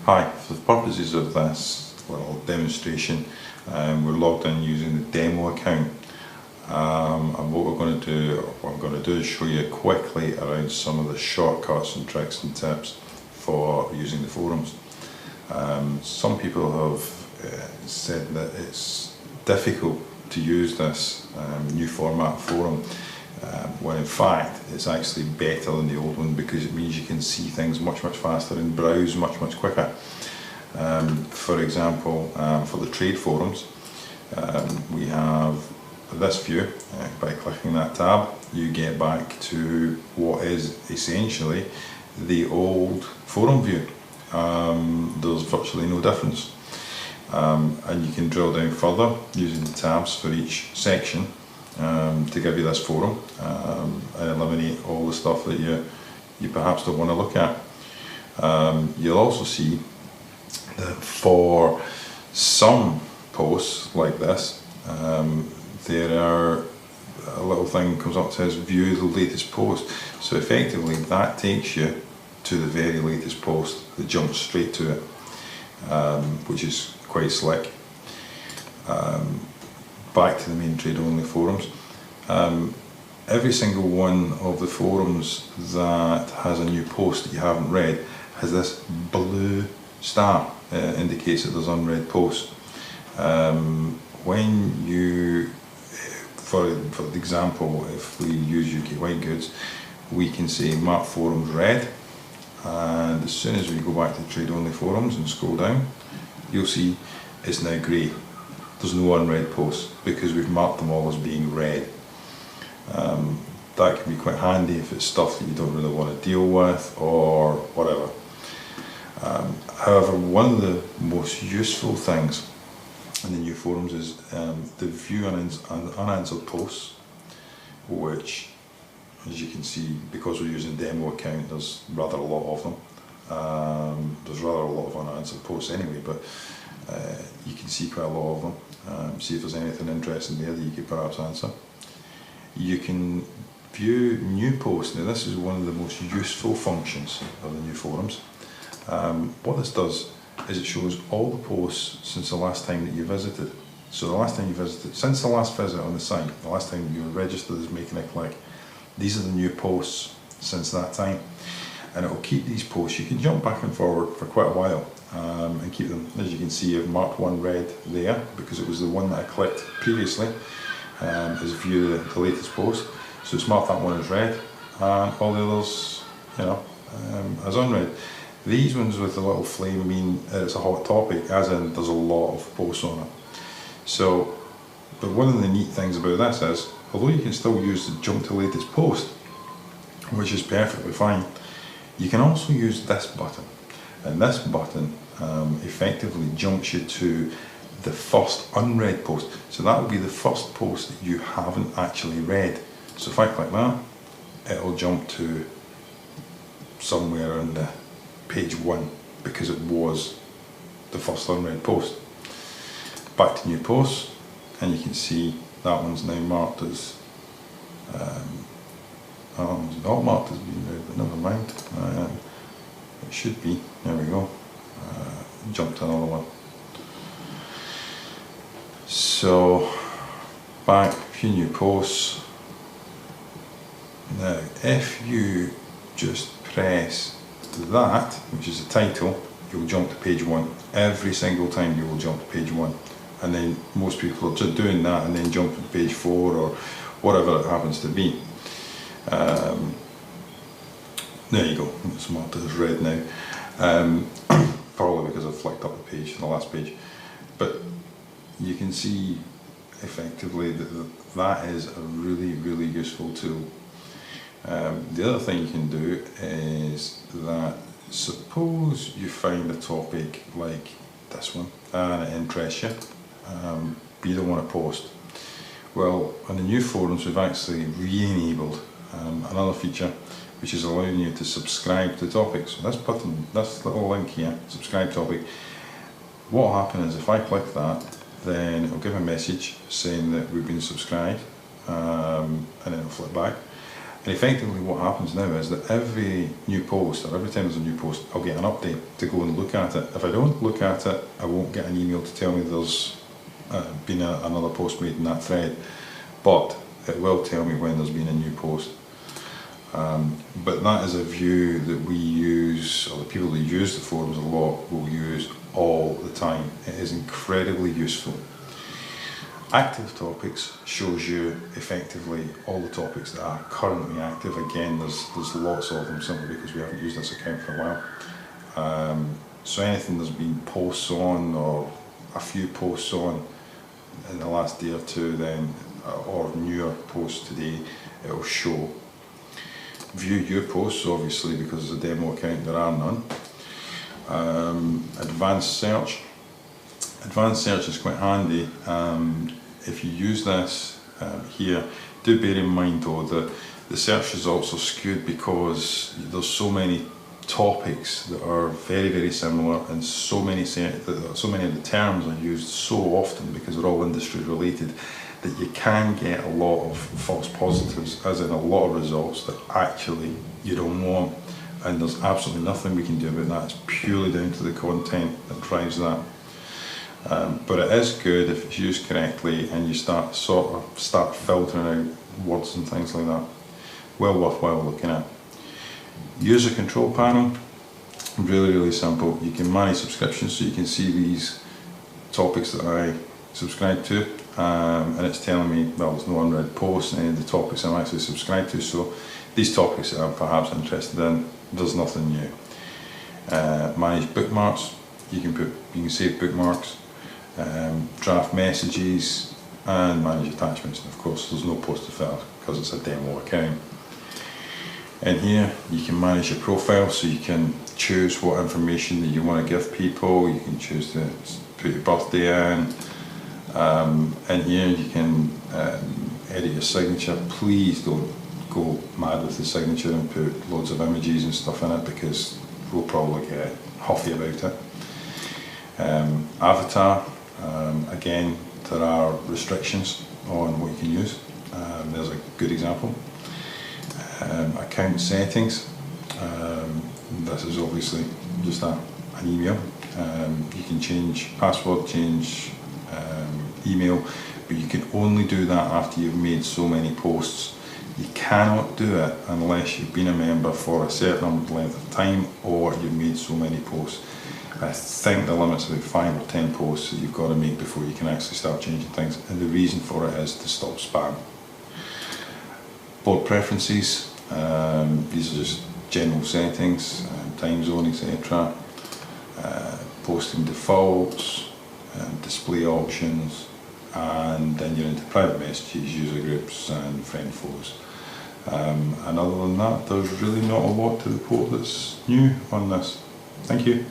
Hi, for the purposes of this little demonstration, we're logged in using the demo account. And what I'm going to do is show you quickly around some of the shortcuts and tricks and tips for using the forums. Some people have said that it's difficult to use this new format forum, when in fact it's actually better than the old one because it means you can see things much faster and browse much quicker. For example, for the trade forums, we have this view. By clicking that tab you get back to what is essentially the old forum view. There's virtually no difference, and you can drill down further using the tabs for each section to give you this forum and eliminate all the stuff that you perhaps don't want to look at. You'll also see that for some posts like this, there are a little thing comes up that says view the latest post. So effectively that takes you to the very latest post that jumps straight to it, which is quite slick. Back to the main trade only forums. Every single one of the forums that has a new post that you haven't read has this blue star, indicates that there's unread posts. When you, for example, if we use UK Whitegoods, we can say mark forums read, and as soon as we go back to trade only forums and scroll down, you'll see it's now grey. There's no unread posts because we've marked them all as being read. That can be quite handy if it's stuff that you don't really want to deal with or whatever. However, one of the most useful things in the new forums is the view unanswered posts, which, as you can see, because we're using a demo account, there's rather a lot of them. There's rather a lot of unanswered posts anyway, but you can see quite a lot of them. See if there's anything interesting there that you could perhaps answer. You can view new posts. Now this is one of the most useful functions of the new forums. What this does is it shows all the posts since the last time that you visited. So the last time you visited, since the last visit on the site, the last time you were registered as making a click, these are the new posts since that time. And it will keep these posts. You can jump back and forward for quite a while and keep them. As you can see, I've marked one red there because it was the one that I clicked previously as view the latest post. So it's marked that one as red, and all the others, as unread. These ones with the little flame mean it's a hot topic, as in there's a lot of posts on it. So, but one of the neat things about this is, although you can still use the jump to latest post, which is perfectly fine, you can also use this button, and this button effectively jumps you to the first unread post. So that will be the first post that you haven't actually read. So if I click that, it'll jump to somewhere in the page 1 because it was the first unread post. Back to new posts, and you can see that one's now marked as that one's not marked as being read, but never mind. It should be. There we go. Jump to another one. So back, a few new posts. Now if you just press that, which is the title, you'll jump to page 1. Every single time you will jump to page 1, and then most people are just doing that and then jump to page 4 or whatever it happens to be. There you go, it's marked as red now, probably because I've flicked up the page, the last page. But you can see effectively that that is a really useful tool. The other thing you can do is that, suppose you find a topic like this one and it interests you, but you don't want to post. Well, on the new forums we've actually re-enabled another feature which is allowing you to subscribe to topics. So this button, this little link here, subscribe topic, what will happen is if I click that, then it'll give a message saying that we've been subscribed, and then it'll flip back. And effectively what happens now is that every new post, or every time there's a new post, I'll get an update to go and look at it. If I don't look at it, I won't get an email to tell me there's been another post made in that thread, but it will tell me when there's been a new post. But that is a view that we use, or the people that use the forums a lot will use all the time. It is incredibly useful. Active topics shows you effectively all the topics that are currently active. Again, there's lots of them simply because we haven't used this account for a while. So anything there's been posts on, or a few posts on in the last day or two, then or newer posts today, it will show. View your posts, obviously, because it's a demo account, there are none. Advanced search. Advanced search is quite handy. If you use this here, do bear in mind though that the search results are skewed because there's so many topics that are very, very similar, and so many of the terms are used so often because they're all industry related, that you can get a lot of false positives, as in a lot of results that actually you don't want, and there's absolutely nothing we can do about that. It's purely down to the content that drives that. But it is good if it's used correctly and you start filtering out words and things like that. Well worthwhile looking at. User control panel, really simple. You can manage subscriptions, so you can see these topics that I subscribe to, and it's telling me, well, there's no unread posts in any of the topics I'm actually subscribed to, so these topics that I'm perhaps interested in, there's nothing new. Manage bookmarks, you can save bookmarks, draft messages, and manage attachments. And of course there's no post to fill because it's a demo account. In here you can manage your profile, so you can choose what information that you want to give people. You can choose to put your birthday in. In here you can edit your signature. Please don't go mad with the signature and put loads of images and stuff in it, because we'll probably get huffy about it. Avatar, again, there are restrictions on what you can use. There's a good example. Account settings, this is obviously just an email. You can change password, change email, but you can only do that after you've made so many posts. You cannot do it unless you've been a member for a certain length of time, or you've made so many posts. I think the limit's about 5 or 10 posts that you've got to make before you can actually start changing things, and the reason for it is to stop spam. Board preferences, these are just general settings, time zone, etc. Posting defaults, display options, and then you're into private messages, user groups and friend flows. And other than that, there's really not a lot to report that's new on this. Thank you.